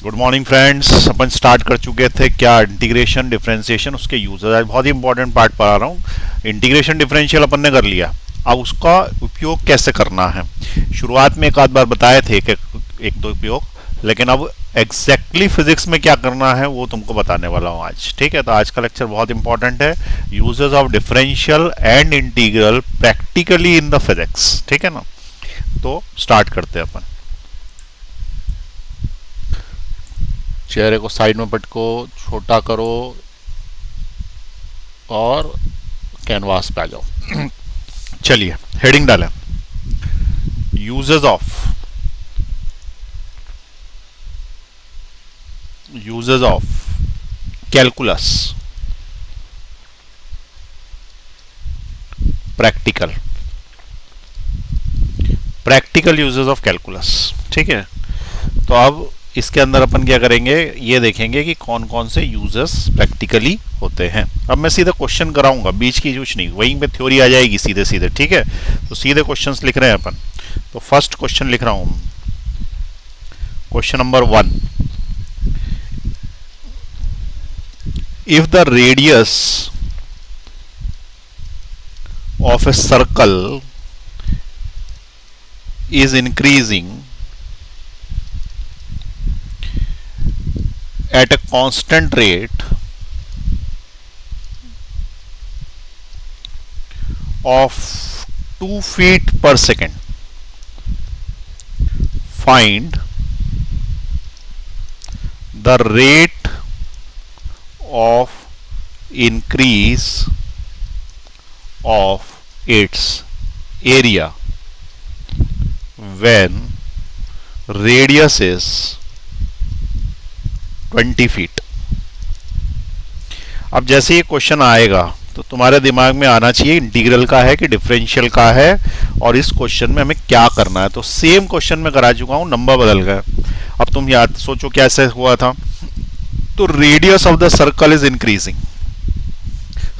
Good morning friends. अपन start कर चुके थे क्या, इंटीग्रेशन डिफरेंशिएशन, उसके यूजर। आज बहुत ही इंपॉर्टेंट पार्ट पढ़ा रहा हूँ। इंटीग्रेशन डिफरेंशियल अपन ने कर लिया, अब उसका उपयोग कैसे करना है। शुरुआत में एक आध बार बताए थे कि एक दो उपयोग, लेकिन अब एग्जैक्टली फिजिक्स में क्या करना है वो तुमको बताने वाला हूँ आज। ठीक है, तो आज का लेक्चर बहुत इंपॉर्टेंट है, uses of differential and integral practically in the physics. ठीक है ना, तो स्टार्ट करते हैं अपन। चेहरे को साइड में पटको, छोटा करो और कैनवास पे आ जाओ। चलिए हेडिंग डालें, uses of calculus practical uses of calculus. ठीक है, तो अब इसके अंदर अपन क्या करेंगे, ये देखेंगे कि कौन कौन से यूजेस प्रैक्टिकली होते हैं। अब मैं सीधे क्वेश्चन कराऊंगा, बीच की कुछ नहीं, वहीं पे थ्योरी आ जाएगी सीधे सीधे। ठीक है, तो सीधे क्वेश्चंस लिख रहे हैं अपन। तो फर्स्ट क्वेश्चन लिख रहा हूं, question number 1। If the radius of a circle is increasing at a constant rate of 2 feet per second, find the rate of increase of its area when radius is 20 feet। अब जैसे ये question आएगा तो तुम्हारे दिमाग में आना चाहिए इंटीग्रल का है कि डिफरेंशियल का है, और इस क्वेश्चन में हमें क्या करना है। तो सेम क्वेश्चन में करा चुका हूं, नंबर बदल गए। अब तुम याद सोचो कैसे हुआ था। तो radius of the circle is increasing,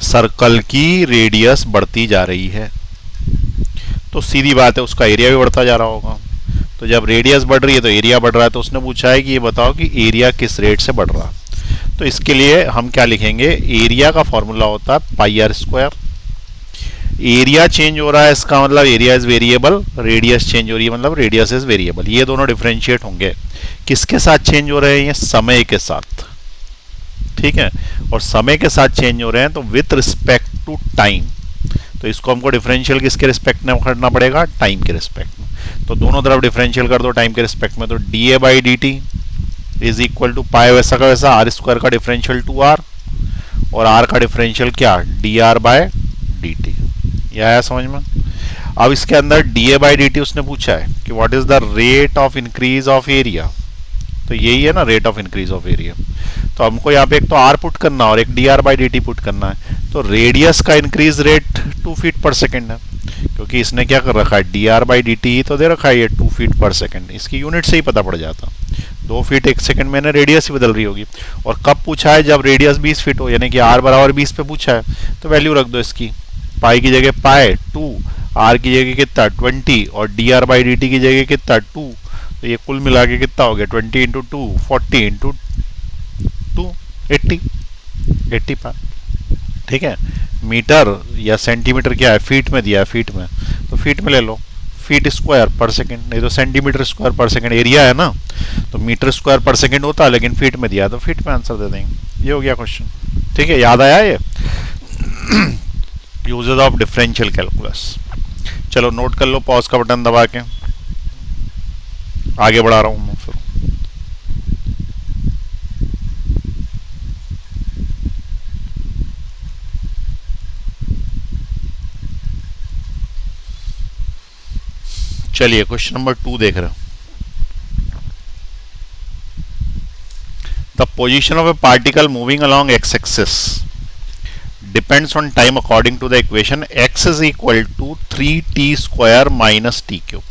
circle की रेडियस बढ़ती जा रही है, तो सीधी बात है उसका एरिया भी बढ़ता जा रहा होगा। तो जब रेडियस बढ़ रही है तो एरिया बढ़ रहा है। तो उसने पूछा है कि ये बताओ कि एरिया किस रेट से बढ़ रहा है। तो इसके लिए हम क्या लिखेंगे, एरिया का फॉर्मूला होता है पाई आर स्क्वायर। एरिया चेंज हो रहा है, इसका मतलब area is variable, radius change हो रही है मतलब रेडियस इज वेरिएबल। ये दोनों डिफरेंशिएट होंगे, किसके साथ चेंज हो रहे हैं, ये समय के साथ। ठीक है, और समय के साथ चेंज हो रहे हैं तो विथ रिस्पेक्ट टू टाइम। तो इसको हमको डिफरेंशियल किसके रिस्पेक्ट में करना पड़ेगा, टाइम के रिस्पेक्ट में। तो दोनों तरफ डिफरेंशियल कर दो टाइम के रिस्पेक्ट में। तो D A by D T is equal to pi वैसा का वैसा आर स्क्वायर का डिफरेंशियल 2r, और r का डिफरेंशियल क्या, D R by D T. यह आया समझ में। अब इसके अंदर D A by D T उसने पूछा है कि what is the rate of increase of area. तो यही है ना rate of increase of area. तो हमको यहाँ पे एक तो r पुट करना और एक D R by D T put करना है। तो रेडियस का इंक्रीज रेट 2 फीट पर सेकेंड है, क्योंकि इसने क्या कर रखा है, D R by D T तो दे रखा है ये 2 फीट पर सेकेंड। इसकी यूनिट से ही पता पड़ जाता, 2 फीट 1 सेकेंड में रेडियस ही बदल रही होगी। और कब पूछा है, जब रेडियस 20 फीट हो, यानी कि r बराबर 20 पे पूछा है। तो वैल्यू रख दो इसकी, पाई की जगह पाई 2, r की जगह कितना 20, और D R by D T की जगह कितना 2। तो ये कुल मिला के कितना हो गया, 20 इंटू 2 40 इंटू 2 80 पाई। ठीक है, मीटर या सेंटीमीटर क्या है, फीट में दिया है, फीट में, तो फीट में ले लो, फीट स्क्वायर पर सेकंड, नहीं तो सेंटीमीटर स्क्वायर पर सेकंड एरिया है ना, तो मीटर स्क्वायर पर सेकंड होता है, लेकिन फीट में दिया है तो फीट में आंसर दे देंगे। ये हो गया क्वेश्चन। ठीक है, याद आया ये यूजेस ऑफ डिफरेंशियल कैलकुलस। चलो नोट कर लो, पॉज का बटन दबा के आगे बढ़ा रहा हूं मैं फिर। चलिए क्वेश्चन नंबर 2 देख रहे हैं। The position of a particle moving along X axis depends on time according to the equation x is equal to 3t square minus T cube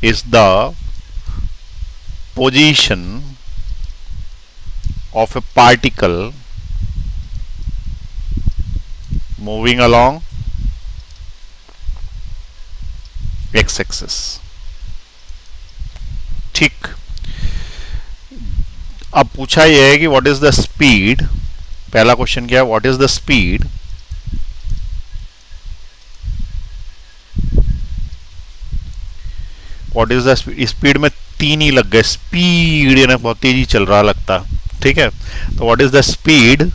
is the position of a particle moving along x axis। ठीक, अब पूछा यह है कि what is the speed, पहला question क्या है, what is the speed what is the speed में तीन ही लग गए, स्पीड यानी बहुत तेजी चल रहा लगता, ठीक है। तो what is the speed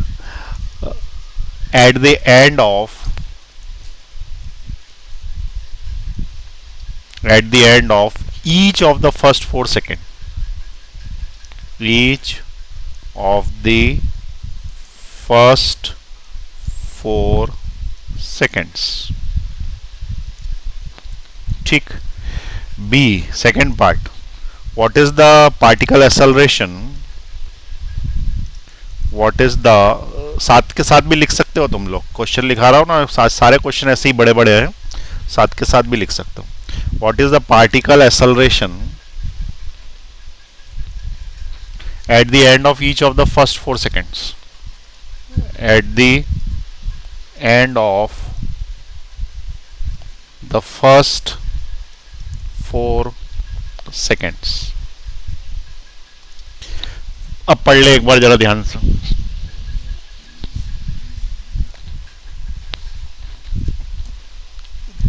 at the end of each of the first 4 seconds, each of the first 4 seconds, ठीक। B second part, what is the particle acceleration, what is the, साथ के साथ भी लिख सकते हो तुम लोग, क्वेश्चन लिखा रहा हो ना, सारे क्वेश्चन ऐसे ही बड़े बड़े हैं, साथ के साथ भी लिख सकते हो। What is the particle acceleration at the end of each of the first 4 seconds? At the end of the first 4 seconds. अब पढ़ ले एक बार जरा ध्यान से।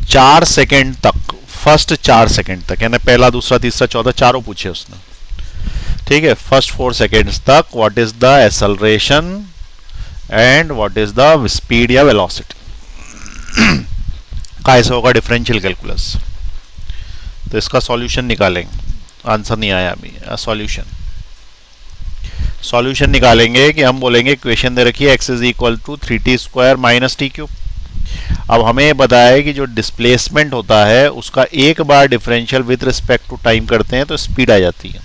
4 सेकेंड तक, फर्स्ट 4 सेकेंड तक, यानी पहला दूसरा तीसरा चौथा चारों पूछे उसने, ठीक है। फर्स्ट 4 सेकेंड्स तक what is the acceleration and what is the speed या वेलोसिटी। कैसे होगा डिफरेंशियल कैलकुलस, तो इसका सॉल्यूशन निकालेंगे, आंसर नहीं आया अभी, सॉल्यूशन निकालेंगे कि हम बोलेंगे इक्वेशन दे रखी है x is equal to 3t² minus T cube. अब हमें बताया है कि जो डिस्प्लेसमेंट होता है उसका एक बार differential with respect to time करते हैं तो स्पीड आ जाती है,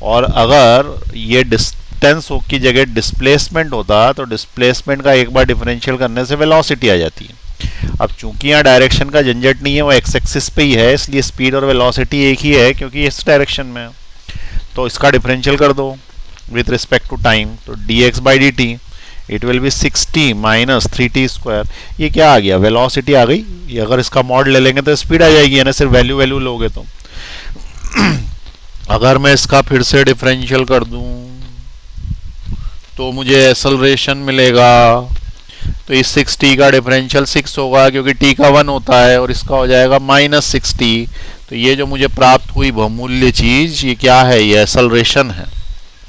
और अगर ये डिस्टेंस की जगह डिस्प्लेसमेंट होता तो डिस्प्लेसमेंट का एक बार डिफरेंशियल करने से वेलोसिटी आ जाती है। अब चूंकि यहाँ डायरेक्शन का झंझट नहीं है, वो एक्स एक्सिस पे ही है, इसलिए स्पीड और वेलोसिटी एक ही है क्योंकि इस डायरेक्शन में है, तो इसका डिफरेंशियल कर दो विथ रिस्पेक्ट टू टाइम, तो dx by D T it will be 6t minus 3t²। ये क्या आ गया, वेलोसिटी आ गई। ये अगर इसका मॉड ले लेंगे तो स्पीड आ जाएगी, यानी सिर्फ वैल्यू लोगे तो। अगर मैं इसका फिर से डिफरेंशियल कर दूं तो मुझे एक्सेलरेशन मिलेगा, तो इस 6t का डिफरेंशियल 6 होगा क्योंकि t का 1 होता है, और इसका हो जाएगा माइनस 6t। तो ये जो मुझे प्राप्त हुई बहुमूल्य चीज, ये क्या है, ये एक्सेलरेशन है,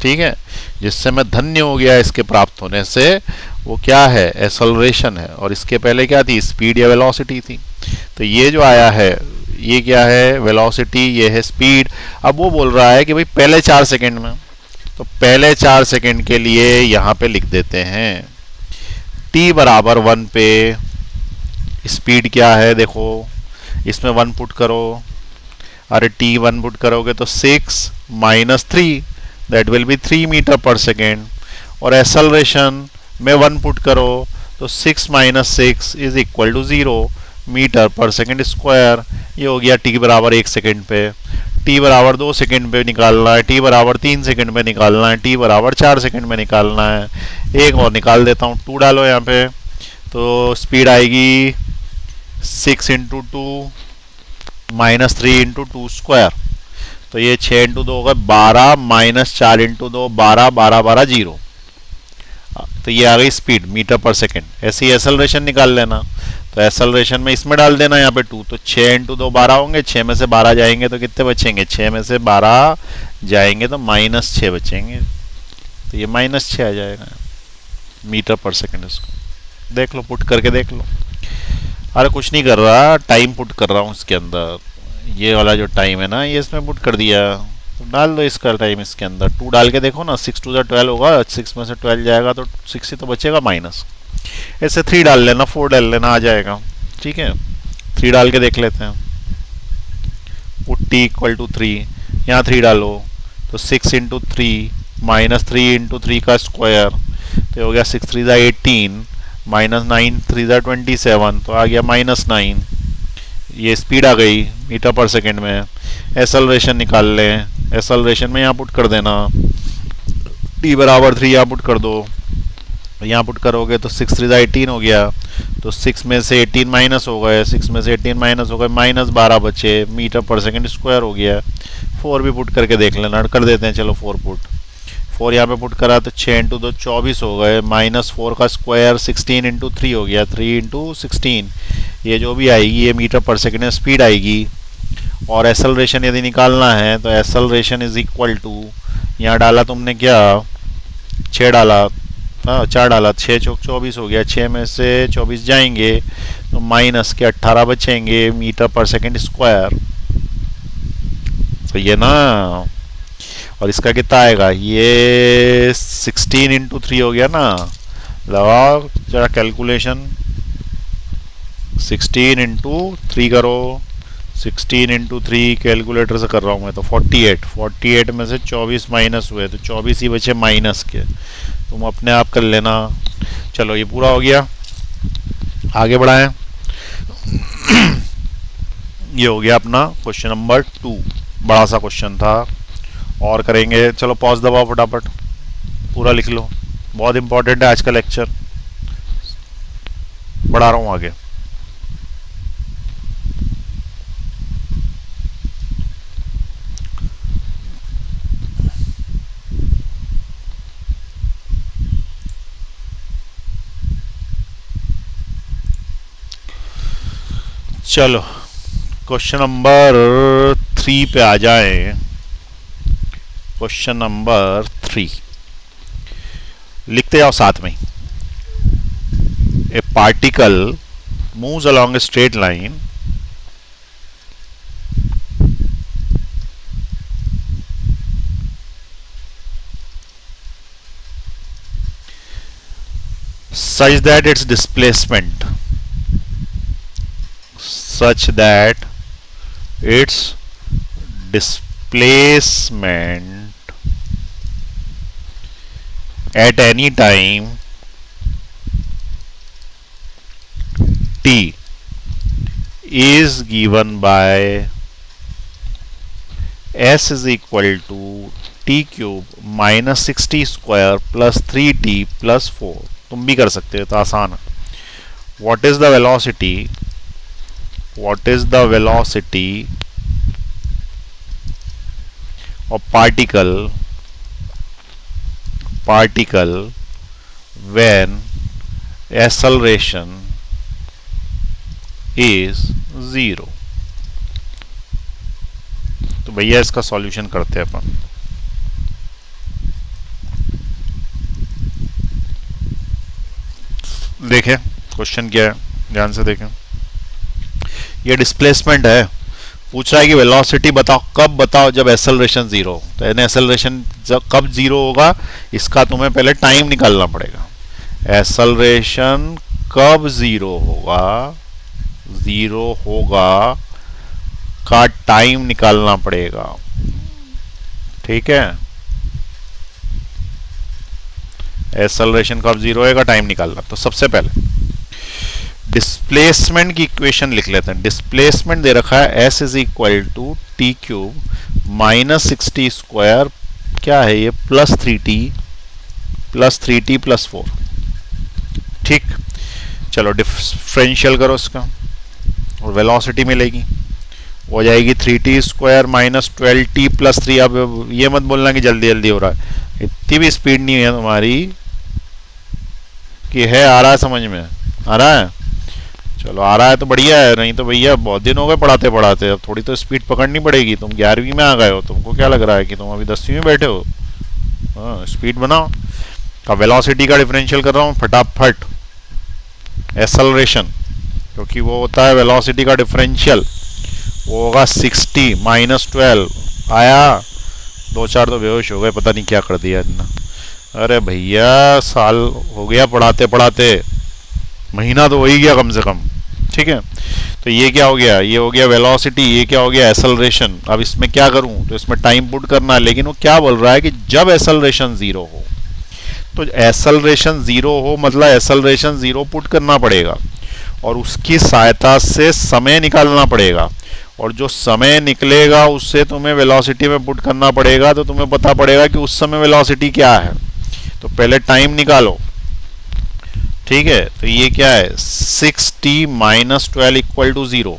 ठीक है, जिससे मैं धन्य हो गया इसके प्राप्त होने से। वो क्या है, एक्सेलरेशन है, और इसके पहले क्या थी, स्पीड या वेलोसिटी थी। तो ये जो आया है ये क्या है, वेलोसिटी, ये है स्पीड। अब वो बोल रहा है कि भाई पहले 4 सेकेंड में, तो पहले 4 सेकेंड के लिए यहाँ पे लिख देते हैं t बराबर 1 पे स्पीड क्या है, देखो इसमें 1 पुट करो, अरे t 1 पुट करोगे तो 6 minus 3 that will be 3 metre per second, और एक्सेलरेशन में 1 पुट करो तो 6 minus 6 is equal to 0 metre per second square. ये हो गया t बराबर 1 सेकेंड पे, t बराबर 2 सेकेंड पे निकालना है, t बराबर 3 सेकेंड पे निकालना है, t बराबर 4 सेकेंड में निकालना है। एक और निकाल देता हूँ, 2 डालो यहाँ पे, तो स्पीड आएगी 6 इंटू 2 माइनस 3 इंटू 2 स्क्वायर, तो ये 6 इंटू 2 होगा 12 माइनस 4 इंटू 2 12 12 12 0, तो ये आ गई स्पीड मीटर पर सेकेंड। ऐसे ही एक्सेलरेशन निकाल लेना, तो एक्सेलरेशन में इसमें डाल देना यहाँ पे 2, तो 6 इंटू 2 12 होंगे, 6 में से 12 जाएंगे तो कितने बचेंगे, 6 में से 12 जाएंगे तो माइनस 6 बचेंगे, तो ये माइनस 6 आ जाएगा मीटर पर सेकेंड। इसको देख लो, पुट करके देख लो। अरे कुछ नहीं कर रहा, टाइम पुट कर रहा हूँ इसके अंदर, ये वाला जो टाइम है ना ये इसमें पुट कर दिया, तो डाल दो इसका टाइम इसके अंदर। 2 डाल के देखो ना, 6 2 12 होगा, 6 में से 12 जाएगा तो 6 ही तो बचेगा माइनस। ऐसे 3 डाल लेना, 4 डाल लेना, आ जाएगा, ठीक है। 3 डाल के देख लेते हैं, पुट t इक्वल टू 3, यहाँ 3 डालो तो 6 इंटू 3 माइनस 3 इंटू 3 का स्क्वायर, तो हो गया 6 3 18 माइनस 9 3 27, तो आ गया माइनस 9। ये स्पीड आ गई मीटर पर सेकेंड में। एक्सेलरेशन निकाल लें, एक्सेलरेशन में यहाँ पुट कर देना, t बराबर 3 यहाँ पुट कर दो, यहाँ पुट करोगे तो 6 3 18 हो गया, तो 6 में से 18 माइनस हो गए, 6 में से 18 माइनस हो गए, माइनस 12 बचे, मीटर पर सेकेंड स्क्वायर हो गया। 4 भी पुट करके देख लेना, कर देते हैं, चलो 4 पुट, 4 यहाँ पे पुट करा तो 6 इंटू 2 24 हो गए, -4 का स्क्वायर 16 इंटू 3 हो गया, 3 इंटू 16। ये जो भी आएगी ये मीटर पर सेकेंड में स्पीड आएगी। और एसेलरेशन यदि निकालना है तो एसेलरेशन इज इक्वल टू, यहाँ डाला तुमने क्या 6 डाला, हाँ 4 डाला, 6 चौक 24 हो गया, 6 में से 24 जाएंगे तो माइनस के 18 बचेंगे मीटर पर सेकेंड स्क्वायर। तो ये ना, और इसका कितना आएगा, ये 16 इंटू 3 हो गया ना, लगाओ जरा कैलकुलेशन, 16 इंटू 3 करो, 16 इंटू 3 कैलकुलेटर से कर रहा हूँ मैं तो 48 में से 24 माइनस हुए तो 24 ही बचे माइनस के, तुम अपने आप कर लेना। चलो ये पूरा हो गया, आगे बढ़ाएं। ये हो गया अपना क्वेश्चन नंबर 2, बड़ा सा क्वेश्चन था, और करेंगे। चलो पॉज दबाओ फटाफट, पूरा लिख लो, बहुत इंपॉर्टेंट है आज का लेक्चर। बढ़ा रहा हूँ आगे। चलो क्वेश्चन नंबर 3 पे आ जाए। क्वेश्चन नंबर 3 लिखते जाओ साथ में। ए particle moves along a straight line such that its displacement at any time t is given by s is equal to t cube minus 60 square plus 3t plus 4। तुम भी कर सकते हो, तो आसान है। What is the velocity of particle when acceleration is 0? तो भैया इसका सॉल्यूशन करते हैं अपन। देखें क्वेश्चन क्या है, ध्यान से देखें। ये डिस्प्लेसमेंट है, पूछ रहा है कि वेलोसिटी बताओ, कब बताओ जब एक्सेलरेशन 0 हो। तो यानी एक्सेलरेशन कब 0 होगा, इसका तुम्हें पहले टाइम निकालना पड़ेगा। एक्सेलरेशन कब 0 होगा का टाइम निकालना पड़ेगा, ठीक है। एक्सेलरेशन कब 0 होएगा, टाइम निकालना। तो सबसे पहले डिस्प्लेसमेंट की इक्वेशन लिख लेते हैं। डिस्प्लेसमेंट दे रखा है s is equal to T cube minus 60 square, क्या है ये, प्लस 3t प्लस 4। ठीक, चलो डिफरेंशियल करो इसका और वेलोसिटी मिलेगी, हो जाएगी 3t square minus 12t plus 3। अब ये मत बोलना कि जल्दी जल्दी हो रहा है, इतनी भी स्पीड नहीं है तुम्हारी कि है, आ रहा है समझ में, आ रहा है। चलो आ रहा है तो बढ़िया है, नहीं तो भैया बहुत दिन हो गए पढ़ाते पढ़ाते, अब थोड़ी तो स्पीड पकड़नी पड़ेगी। तुम 11वीं में आ गए हो, तुमको क्या लग रहा है कि तुम अभी 10वीं में बैठे हो। हाँ, स्पीड बनाओ। अब वेलोसिटी का डिफरेंशियल कर रहा हूँ फटाफट। एक्सेलरेशन, क्योंकि वो होता है वेलोसिटी का डिफरेंशियल, वो होगा 60 माइनस 12। आया, 2-4 तो बेहोश हो गए, पता नहीं क्या कर दिया इतना। अरे भैया साल हो गया पढ़ाते पढ़ाते, महीना तो हो ही गया कम से कम, ठीक है। तो ये क्या हो गया, ये हो गया वेलोसिटी, ये क्या हो गया एक्सेलरेशन। अब इसमें क्या करूं, तो इसमें टाइम पुट करना है, लेकिन वो क्या बोल रहा है कि जब एक्सेलरेशन 0 हो, तो एक्सेलरेशन 0 हो मतलब एक्सेलरेशन 0 पुट करना पड़ेगा और उसकी सहायता से समय निकालना पड़ेगा, और जो समय निकलेगा उससे तुम्हें वेलोसिटी में पुट करना पड़ेगा। तो तुम्हें पता पड़ेगा कि उस समय वेलोसिटी क्या है, तो पहले टाइम निकालो, ठीक है। तो ये क्या है, 6t माइनस 12 इक्वल टू 0।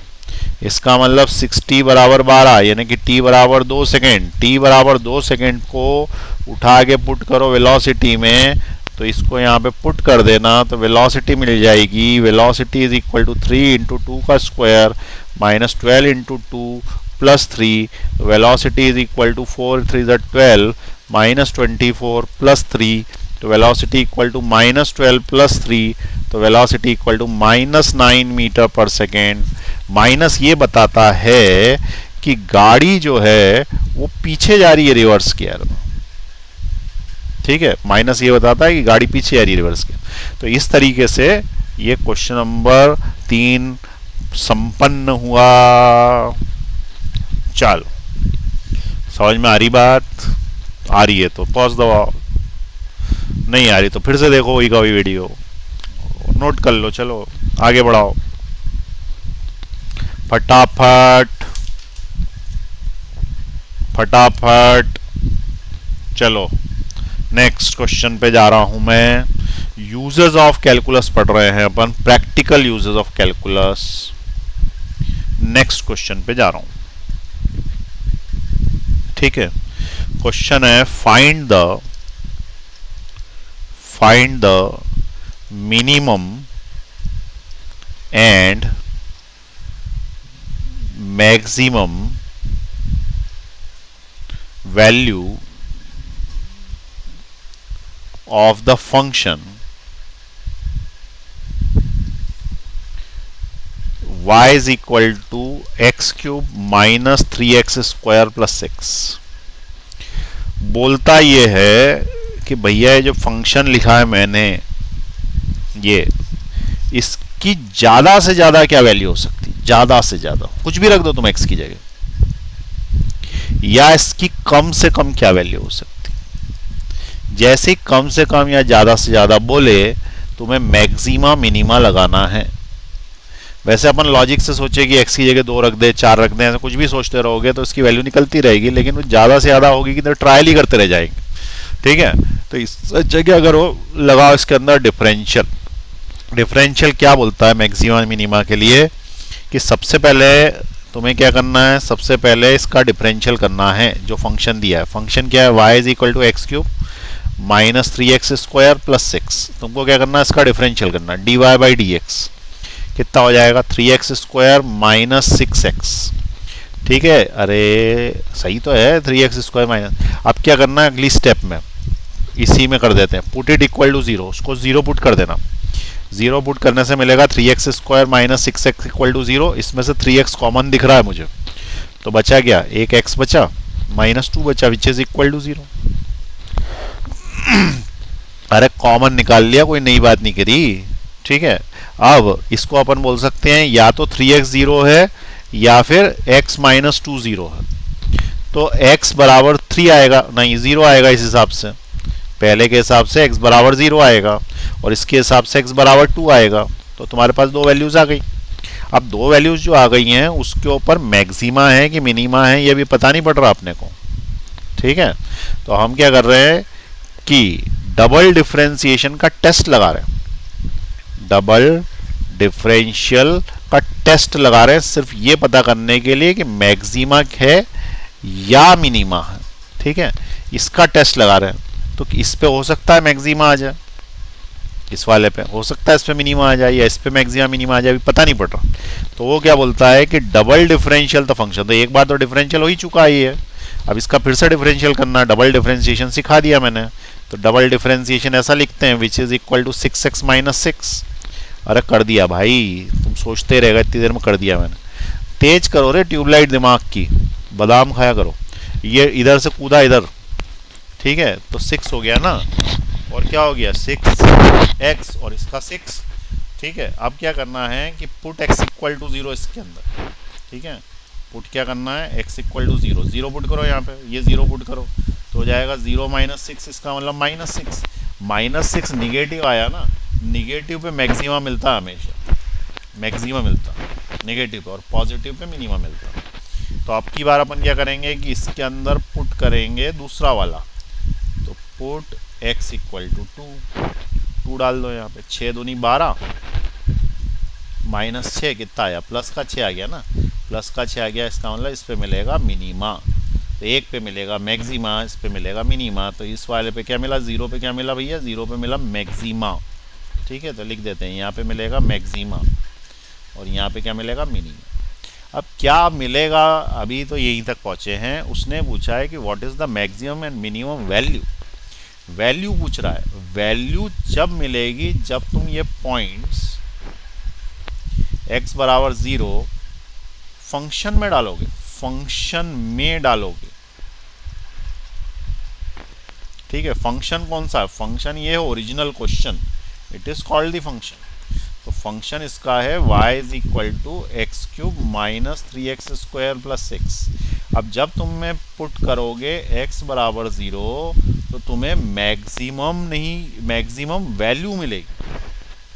इसका मतलब 6t बराबर 12 यानी कि t बराबर 2 सेकेंड। t बराबर 2 सेकेंड को उठा के पुट करो वेलोसिटी में, तो इसको यहाँ पे पुट कर देना तो वेलोसिटी मिल जाएगी। Velocity is equal to 3 into 2 का square minus 12 into 2 plus 3। Velocity is equal to 4 3 12 minus 24 plus 3। तो velocity equal to minus 12 plus 3, तो velocity equal to minus 9 metre per second. Minus ये बताता है कि गाड़ी जो है वो पीछे जा रही है रिवर्स गियर में। ठीक है, माइनस ये बताता है कि गाड़ी पीछे जा रही है रिवर्स गियर। तो इस तरीके से ये क्वेश्चन नंबर 3 संपन्न हुआ। चलो, समझ में आ रही बात? आ रही है तो पॉज दबाओ, नहीं आ रही तो फिर से देखो वही का वही वीडियो, नोट कर लो। चलो आगे बढ़ाओ फटाफट फटाफट। चलो नेक्स्ट क्वेश्चन पे जा रहा हूं मैं। यूजेस ऑफ कैलकुलस पढ़ रहे हैं अपन, practical uses of calculus. Next question पे जा रहा हूं। ठीक है, क्वेश्चन है find the minimum and maximum value of the function y is equal to x cube minus 3x square plus 6। बोलता ये है कि भैया ये जो फंक्शन लिखा है मैंने, ये इसकी ज्यादा से ज्यादा क्या वैल्यू हो सकती, ज्यादा से ज्यादा कुछ भी रख दो तुम x की जगह, या इसकी कम से कम क्या वैल्यू हो सकती। जैसे कम से कम या ज्यादा से ज्यादा बोले तुम्हें मैक्सिमा मिनिमा लगाना है। वैसे अपन लॉजिक से सोचे कि x की जगह 2 रख दे, 4 रख दे, ऐसा कुछ भी सोचते रहोगे तो इसकी वैल्यू निकलती रहेगी, लेकिन वो ज्यादा से ज्यादा होगी कि तो ट्रायल ही करते रह जाएंगे। ठीक है, तो इस जगह अगर वो लगाओ इसके अंदर डिफरेंशियल। डिफरेंशियल क्या बोलता है मैक्सिमा मिनिमा के लिए कि सबसे पहले तुम्हें क्या करना है, सबसे पहले इसका डिफरेंशियल करना है जो फंक्शन दिया है। फंक्शन क्या है, y is equal to X cube minus 3x square plus 6। तुमको क्या करना है, इसका डिफरेंशियल करना है। dy बाई डी एक्स कितना हो जाएगा, 3x स्क्वायर माइनस 6x। ठीक है, अरे सही तो है 3x स्क्वायर माइनस। अब क्या करना है अगली स्टेप में, इसी में कर देते हैं, पुट इट इक्वल टू 0, उसको 0 पुट कर देना। 0 पुट करने से मिलेगा 3x square minus 6x equal to 0। इसमें से 3x कॉमन दिख रहा है मुझे, तो बचा क्या, एक x बचा माइनस 2 बचा विच इज इक्वल टू 0। अरे कॉमन निकाल लिया, कोई नई बात नहीं करी। ठीक है, अब इसको अपन बोल सकते हैं या तो 3x 0 है या फिर x माइनस 2 0 है। तो x बराबर 3 आएगा, नहीं 0 आएगा इस हिसाब से। पहले के हिसाब से x बराबर 0 आएगा और इसके हिसाब से x बराबर 2 आएगा। तो तुम्हारे पास दो वैल्यूज आ गई। अब दो वैल्यूज जो आ गई हैं उसके ऊपर मैक्सिमा है कि मिनिमा है ये भी पता नहीं पड़ रहा अपने को। ठीक है, तो हम क्या कर रहे हैं कि डबल डिफरेंशिएशन का टेस्ट लगा रहे हैं। डबल डिफरेंशियल का टेस्ट लगा रहे हैं सिर्फ ये पता करने के लिए कि मैक्सिमा है या मिनिमा है। ठीक है, इसका टेस्ट लगा रहे हैं। तो इस पे हो सकता है मैक्सिमा आ जाए, इस वाले पे हो सकता है इस पे मिनिमा आ जाए, या इस पे मैक्सिमा मिनिमा आ जाए, पता नहीं पड़ रहा। तो वो क्या बोलता है कि डबल डिफरेंशियल तो फंक्शन तो एक बार तो डिफरेंशियल हो ही चुका ही है, अब इसका फिर से डिफरेंशियल करना। डबल डिफरेंशिएशन सिखा दिया मैंने, तो डबल डिफरेंशिएशन ऐसा लिखते हैं which is equal to 6x minus 6। अरे कर दिया भाई, तुम सोचते रहेगा इतनी देर में कर दिया मैंने। तेज करो रे ट्यूबलाइट दिमाग की, बादाम खाया करो। ये इधर से कूदा इधर, ठीक है, तो 6 हो गया ना, और क्या हो गया 6x और इसका 6। ठीक है, अब क्या करना है कि पुट x इक्वल टू 0 इसके अंदर। ठीक है, पुट क्या करना है, x इक्वल टू 0, 0 पुट करो यहाँ पे, ये 0 पुट करो तो हो जाएगा 0 माइनस 6, इसका मतलब माइनस 6। माइनस 6 निगेटिव आया ना, निगेटिव पे मैक्सिमा मिलता है हमेशा, मैक्सिमा मिलता नेगेटिव पे, और पॉजिटिव पे मिनिमा मिलता। तो अब की बार अपन क्या करेंगे कि इसके अंदर पुट करेंगे दूसरा वाला, तो पुट x इक्वल टू 2 डाल दो यहाँ पे। 6 दूनी 12 माइनस 6 कितना आया, प्लस का 6 आ गया ना, प्लस का 6 आ गया, इसका मतलब इस पे मिलेगा मिनीमा। तो एक पे मिलेगा मैक्सिमा, इस पे मिलेगा मिनीमा। तो इस वाले पे क्या मिला, ज़ीरो पे क्या मिला भैया, ज़ीरो पे मिला मैक्सिमा। ठीक है, तो लिख देते हैं यहाँ पे मिलेगा मैक्सिमा और यहाँ पे क्या मिलेगा मिनीमा। अब क्या मिलेगा, अभी तो यहीं तक पहुँचे हैं। उसने पूछा है कि what is the maximum and minimum value. Value पूछ रहा है। वैल्यू जब मिलेगी जब तुम ये पॉइंट्स x बराबर 0 फंक्शन में डालोगे, फंक्शन में डालोगे। ठीक है, फंक्शन कौन सा है, फंक्शन ये है original question, it is called the function. तो फंक्शन इसका है y is equal to X cube minus 3x² plus 6। अब जब तुम में पुट करोगे x बराबर 0 तो तुम्हें मैक्सिमम नहीं, मैक्सिमम वैल्यू मिलेगी।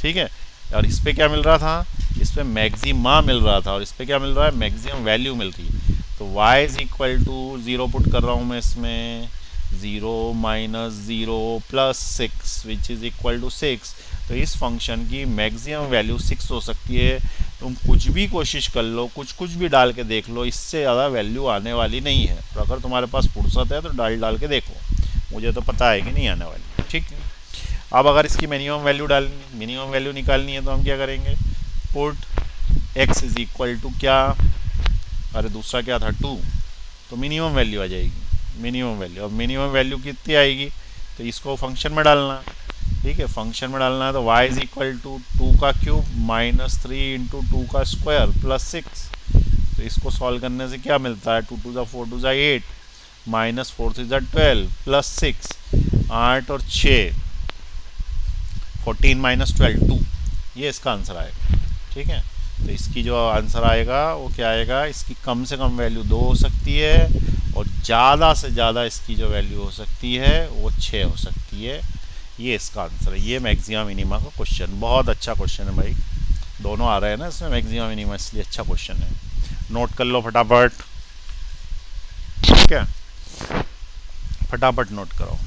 ठीक है, और इस पे क्या मिल रहा था, इस पे मैक्सिमा मिल रहा था और इस पे क्या मिल रहा है, मैक्सिमम वैल्यू मिल रही है। तो y is equal to 0 put कर रहा हूँ मैं इसमें, 0 minus 0 plus 6 which is equal to 6। तो इस फंक्शन की मैक्सिमम वैल्यू 6 हो सकती है। तुम कुछ भी कोशिश कर लो, कुछ भी डाल के देख लो, इससे ज़्यादा वैल्यू आने वाली नहीं है। तो अगर तुम्हारे पास फुर्सत है तो डाल के देखो, मुझे तो पता है कि नहीं आने वाली। ठीक है, अब अगर इसकी मिनिमम वैल्यू डालनी, मिनिमम वैल्यू निकालनी है तो हम क्या करेंगे, put x is equal to क्या, अरे दूसरा क्या था 2, तो मिनिमम वैल्यू आ जाएगी, मिनिमम वैल्यू। अब मिनिमम वैल्यू कितनी आएगी, तो इसको फंक्शन में डालना। ठीक है, फंक्शन में डालना है तो y इज इक्वल टू 2 का क्यूब माइनस 3 इंटू 2 का स्क्वायर प्लस 6। तो इसको सॉल्व करने से क्या मिलता है, 2 टू ज़ा 4 टू ज़ा 8 माइनस 4 थ्री ज़ा 12 प्लस 6, 8 और 6 14 माइनस 12 2, ये इसका आंसर आएगा। ठीक है, तो इसकी जो आंसर आएगा वो क्या आएगा, इसकी कम से कम वैल्यू 2 हो सकती है और ज़्यादा से ज़्यादा इसकी जो वैल्यू हो सकती है वो 6 हो सकती है। ये इसका आंसर है। ये मैक्सिमा मिनिमा का क्वेश्चन, बहुत अच्छा क्वेश्चन है भाई, दोनों आ रहे हैं ना इसमें मैक्सिमा मिनिमा, इसलिए अच्छा क्वेश्चन है। नोट कर लो फटाफट। ठीक है, फटाफट नोट करो।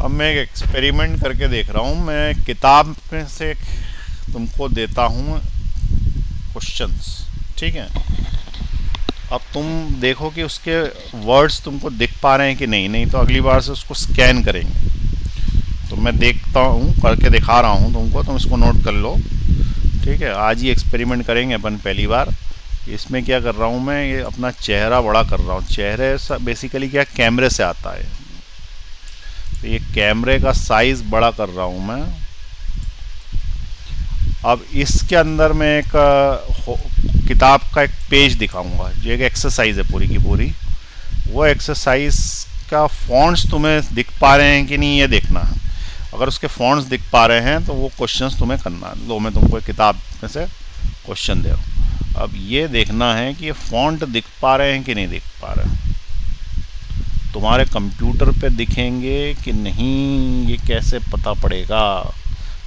अब मैं एक एक्सपेरिमेंट करके देख रहा हूँ। मैं किताब में से तुमको देता हूँ क्वेश्चंस। ठीक है, अब तुम देखो कि उसके वर्ड्स तुमको दिख पा रहे हैं कि नहीं, नहीं तो अगली बार से उसको स्कैन करेंगे। तो मैं देखता हूँ, करके दिखा रहा हूँ तुमको, तुम इसको नोट कर लो। ठीक है, आज ही एक्सपेरिमेंट करेंगे अपन पहली बार। इसमें क्या कर रहा हूँ मैं, ये अपना चेहरा बड़ा कर रहा हूँ। चेहरे बेसिकली क्या कैमरे से आता है, तो ये कैमरे का साइज बड़ा कर रहा हूं मैं। अब इसके अंदर मैं एक किताब का एक पेज दिखाऊंगा, जो एक एक्सरसाइज है पूरी की पूरी। वो एक्सरसाइज का फॉन्ट्स तुम्हें दिख पा रहे हैं कि नहीं ये देखना है। अगर उसके फॉन्ट्स दिख पा रहे हैं तो वो क्वेश्चंस तुम्हें करना है। लो मैं तुमको एक किताब में से क्वेश्चन दे रहा हूँ, अब ये देखना है कि ये फॉन्ट दिख पा रहे हैं कि नहीं दिख पा रहे हैं। तुम्हारे कंप्यूटर पे दिखेंगे कि नहीं ये कैसे पता पड़ेगा,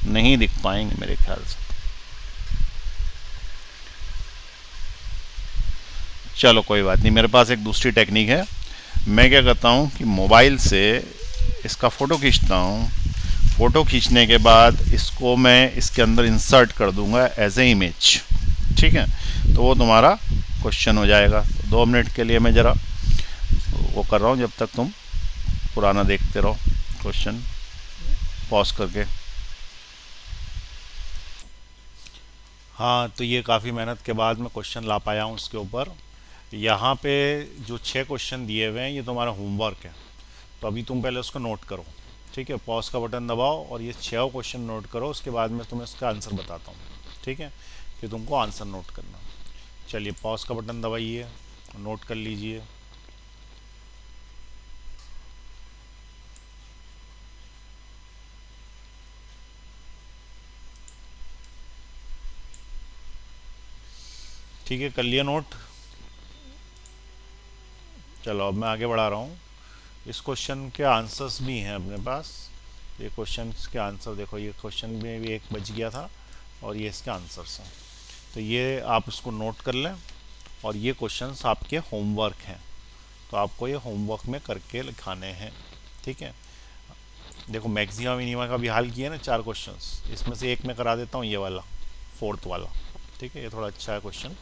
नहीं दिख पाएंगे मेरे ख्याल से। चलो कोई बात नहीं, मेरे पास एक दूसरी टेक्निक है। मैं क्या करता हूँ कि मोबाइल से इसका फ़ोटो खींचता हूँ। फ़ोटो खींचने के बाद इसको मैं इसके अंदर इंसर्ट कर दूंगा एज ए इमेज। ठीक है, तो वो तुम्हारा क्वेश्चन हो जाएगा। तो 2 मिनट के लिए मैं ज़रा वो कर रहा हूँ, जब तक तुम पुराना देखते रहो क्वेश्चन पॉज करके। हाँ, तो ये काफ़ी मेहनत के बाद मैं क्वेश्चन ला पाया हूँ इसके ऊपर। यहाँ पे जो 6 क्वेश्चन दिए हुए हैं ये तुम्हारा होमवर्क है, तो अभी तुम पहले उसको नोट करो। ठीक है, पॉज का बटन दबाओ और ये 6 क्वेश्चन नोट करो, उसके बाद मैं तुम्हें इसका आंसर बताता हूँ। ठीक है, फिर तुमको आंसर नोट करना। चलिए पॉज का बटन दबाइए, नोट कर लीजिए। ठीक है, कर लिया नोट। चलो अब मैं आगे बढ़ा रहा हूँ। इस क्वेश्चन के आंसर्स भी हैं अपने पास। ये क्वेश्चन के आंसर देखो, ये क्वेश्चन में भी एक बच गया था और ये इसके आंसर्स हैं। तो ये आप इसको नोट कर लें और ये क्वेश्चंस आपके होमवर्क हैं। तो आपको ये होमवर्क में करके लिखाने हैं, ठीक है। देखो मैक्सिमा मिनिमा का भी हल किया ना 4 क्वेश्चंस, इसमें से एक मैं करा देता हूँ, ये वाला 4th वाला, ठीक है। ये थोड़ा अच्छा है क्वेश्चन,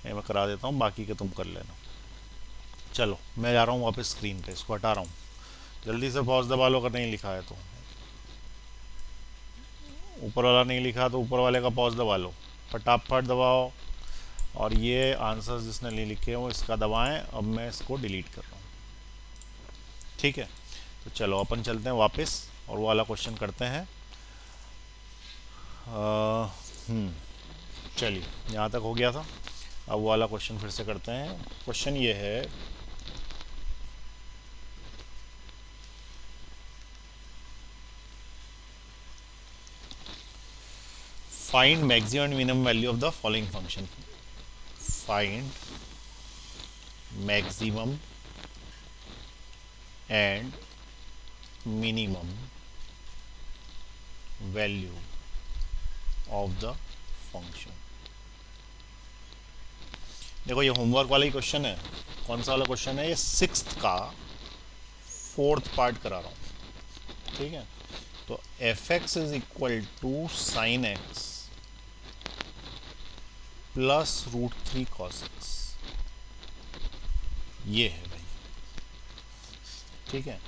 ये मैं करा देता हूँ, बाकी के तुम कर लेना। चलो मैं जा रहा हूँ वापस स्क्रीन पे, इसको हटा रहा हूँ। जल्दी से पॉज दबा लो अगर नहीं लिखा है तो, ऊपर वाला नहीं लिखा तो ऊपर वाले का पॉज दबा लो, फटाफट दबाओ। और ये आंसर्स जिसने नहीं लिखे हो इसका दबाएं। अब मैं इसको डिलीट कर रहा हूँ, ठीक है। तो चलो अपन चलते हैं वापस और वो वाला क्वेश्चन करते हैं। चलिए यहाँ तक हो गया था, अब वो वाला क्वेश्चन फिर से करते हैं। क्वेश्चन ये है, find maximum and minimum value of the following function. Find maximum and minimum value of the function. देखो ये होमवर्क वाला ही क्वेश्चन है। कौन सा वाला क्वेश्चन है ये? 6th का 4th पार्ट करा रहा हूँ, ठीक है। तो F X is equal to sine X plus √3 cos x, ये है भाई, ठीक है।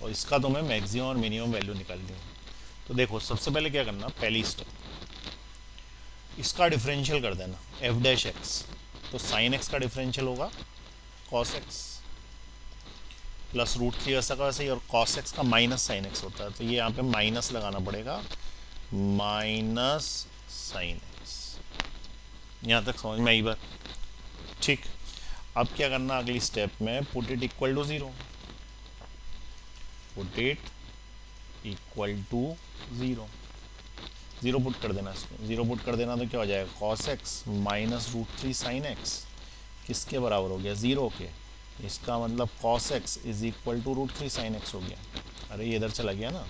और इसका तो मैं मैक्सिमम और मिनिमम वैल्यू निकालनी हूँ। तो देखो सबसे पहले क्या करना, पहली स्टेप, इसका डिफरेंशियल कर देना एफ डैश एक्स। तो साइन एक्स का डिफरेंशियल होगा कॉस एक्स प्लस √3 वैसा का वैसे ही, और कॉस एक्स का माइनस साइन एक्स होता है, तो ये यहाँ पे माइनस लगाना पड़ेगा, माइनस साइन एक्स। यहाँ तक समझ में आई बात, ठीक। अब क्या करना अगली स्टेप में, put it equal to 0, put it equal to 0, 0 put कर देना इसको। 0 पुट कर देना तो क्या हो जाएगा, cos X minus √3 sine X किसके बराबर हो गया, 0 के। इसका मतलब cos X is equal to √3 sine X हो गया। अरे ये इधर चला गया ना।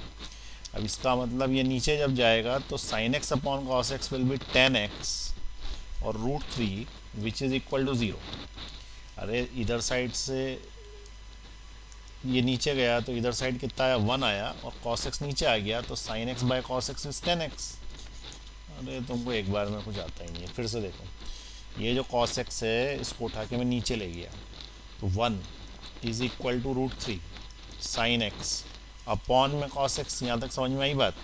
अब इसका मतलब ये नीचे जब जाएगा तो sign X upon cos x will be tan x और √3 विच इज इक्वल टू 0। अरे इधर साइड से ये नीचे गया तो इधर साइड कितना आया, 1 आया, और cos x नीचे आ गया तो sin x by cos x is tan x। अरे तुमको एक बार में कुछ आता ही नहीं है। फिर से देखो, ये जो cos x है इसको उठा के मैं नीचे ले गया, तो 1 is equal to √3 sine X upon में cos x। यहाँ तक समझ में आई बात।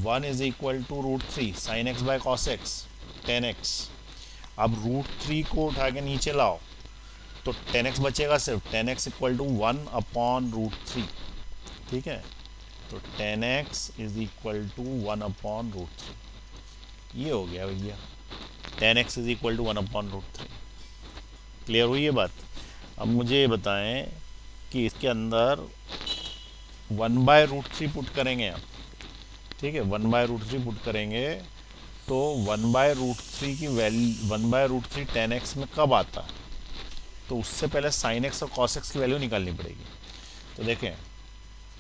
1 is equal to √3 sine X by cos x tan x। अब √3 को उठा के नीचे लाओ तो tan x बचेगा सिर्फ, tan x equal to 1 upon √3, ठीक है। तो tan x is equal to 1 upon √3, ये हो गया भैया, tan x is equal to 1 upon √3। Clear हुई ये बात। अब मुझे ये बताएं कि इसके अंदर 1/√3 पुट करेंगे आप, ठीक है। 1/√3 पुट करेंगे तो 1/√3 की वैल्यू 1/√3 tan x में कब आता है, तो उससे पहले साइन एक्स और कॉस एक्स की वैल्यू निकालनी पड़ेगी। तो देखें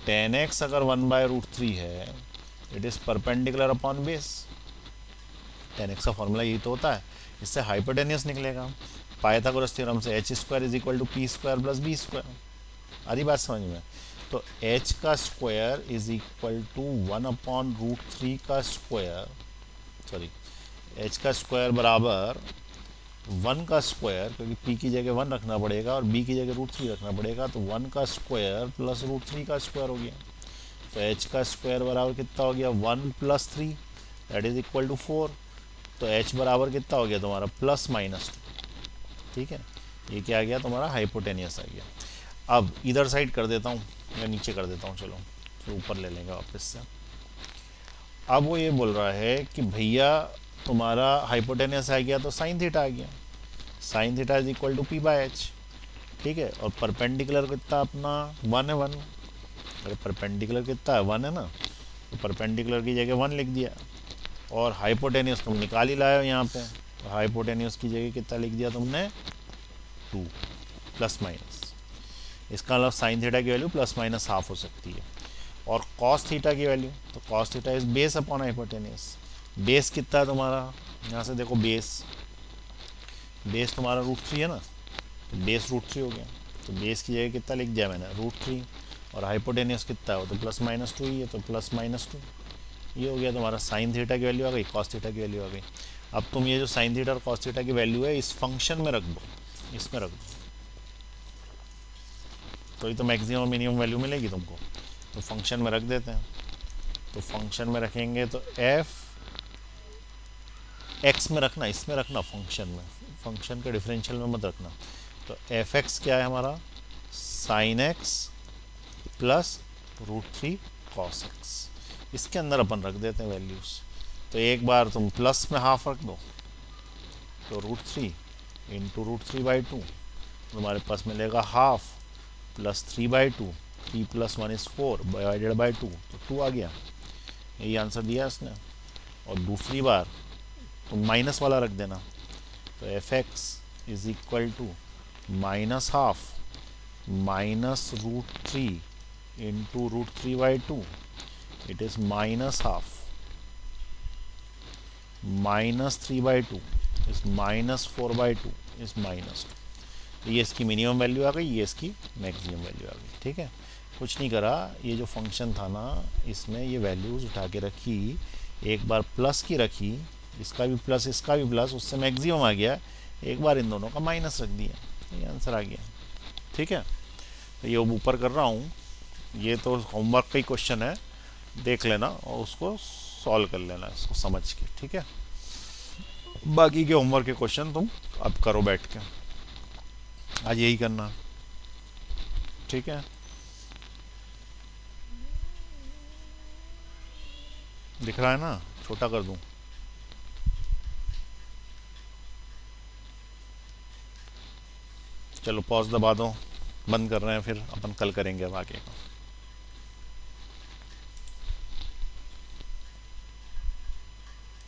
tan x अगर 1/√3 है, it is perpendicular upon base. tan x का फॉर्मूला यही तो होता है, इससे हाइपोटेनियस निकलेगा पाइथागोरस थ्योरम से, h² is equal to p² plus b²। आधी बात समझ में। तो h का square is equal to 1 upon √3 का स्क्वायर, सॉरी h का स्क्वायर बराबर 1 का स्क्वायर, क्योंकि p की जगह 1 रखना पड़ेगा और b की जगह √3 रखना पड़ेगा, तो 1 का स्क्वायर प्लस √3 का स्क्वायर हो गया। तो h का स्क्वायर बराबर कितना हो गया, 1 plus 3 that is equal to 4। तो h बराबर कितना हो गया तुम्हारा, प्लस माइनस 2, ठीक है। ये क्या आ गया तुम्हारा, हाइपोटेनियस आ गया। अब इधर साइड कर देता हूँ या नीचे कर देता हूँ, चलो तो ऊपर ले लेंगे वापस से। अब वो ये बोल रहा है कि भैया तुम्हारा हाइपोटेनियस आ गया तो साइन थीटा आ गया, sine theta is equal to p/h, ठीक है। और परपेंडिकुलर कितना अपना 1 है, 1। अरे परपेंडिकुलर कितना है, 1 है ना, तो परपेंडिकुलर की जगह 1 लिख दिया। और हाइपोटेनियस तुम निकाल ही लाए हो यहाँ पे, तो हाइपोटेनियस की जगह कितना लिख दिया तुमने, 2 प्लस माइनस। इसका मतलब साइन थीटा की वैल्यू प्लस माइनस हाफ हो सकती है। और कॉस थीटा की वैल्यू, तो cos theta is base upon hypotenuse. Base कितना है तुम्हारा, यहाँ से देखो बेस तुम्हारा √3 है ना, तो बेस √3 हो गया। तो बेस की जगह कितना लिख दिया मैंने, √3, और हाइपोटेनियस कितना है वो तो +-2 ही है, तो +-2। ये हो गया तुम्हारा साइन थीटा की वैल्यू आ गई, कॉस थीटा की वैल्यू आ गई। अब तुम ये जो साइन थीटा और कॉस थीटा की वैल्यू है इस फंक्शन में रख दो, इसमें रख दो, तो ये तो मैक्सिमम और मिनिमम वैल्यू मिलेगी तुमको। तो फंक्शन में रख देते हैं, तो फंक्शन में रखेंगे तो एफ एक्स में रखना, इसमें रखना फंक्शन में, फंक्शन के डिफरेंशियल में मत रखना। तो एफ एक्स क्या है हमारा, sign X plus √3 cos x, इसके अंदर अपन रख देते हैं वैल्यूज़। तो एक बार तुम प्लस में हाफ रख दो, तो √3 इंटू √3/2, तुम्हारे पास मिलेगा हाफ प्लस 3/2, 3 + 1 = 4 डिवाइडेड बाई 2, तो 2 आ गया। यही आंसर दिया इसने। और दूसरी बार तुम माइनस वाला रख देना, तो F X is equal to -½ -√3 into √3/2, it is -½ -3/2 is -4/2 is -2। तो ये इसकी मिनिमम वैल्यू आ गई, ये इसकी मैक्सिमम वैल्यू आ गई। ठीक है, कुछ नहीं करा, ये जो फंक्शन था ना इसमें ये वैल्यूज़ उठा के रखी, एक बार प्लस की रखी, इसका भी प्लस इसका भी प्लस, उससे मैक्सिमम आ गया, एक बार इन दोनों का माइनस रख दिया, ये आंसर आ गया। ठीक है, तो ये ऊपर कर रहा हूँ, ये तो होमवर्क का ही क्वेश्चन है, देख लेना और उसको सॉल्व कर लेना इसको समझ के। ठीक है, बाकी के होमवर्क के क्वेश्चन तुम अब करो बैठ के, आज यही करना। ठीक है, दिख रहा है ना, छोटा कर दूं? चलो पॉज दबा दो, बंद कर रहे हैं, फिर अपन कल करेंगे अब आगे का।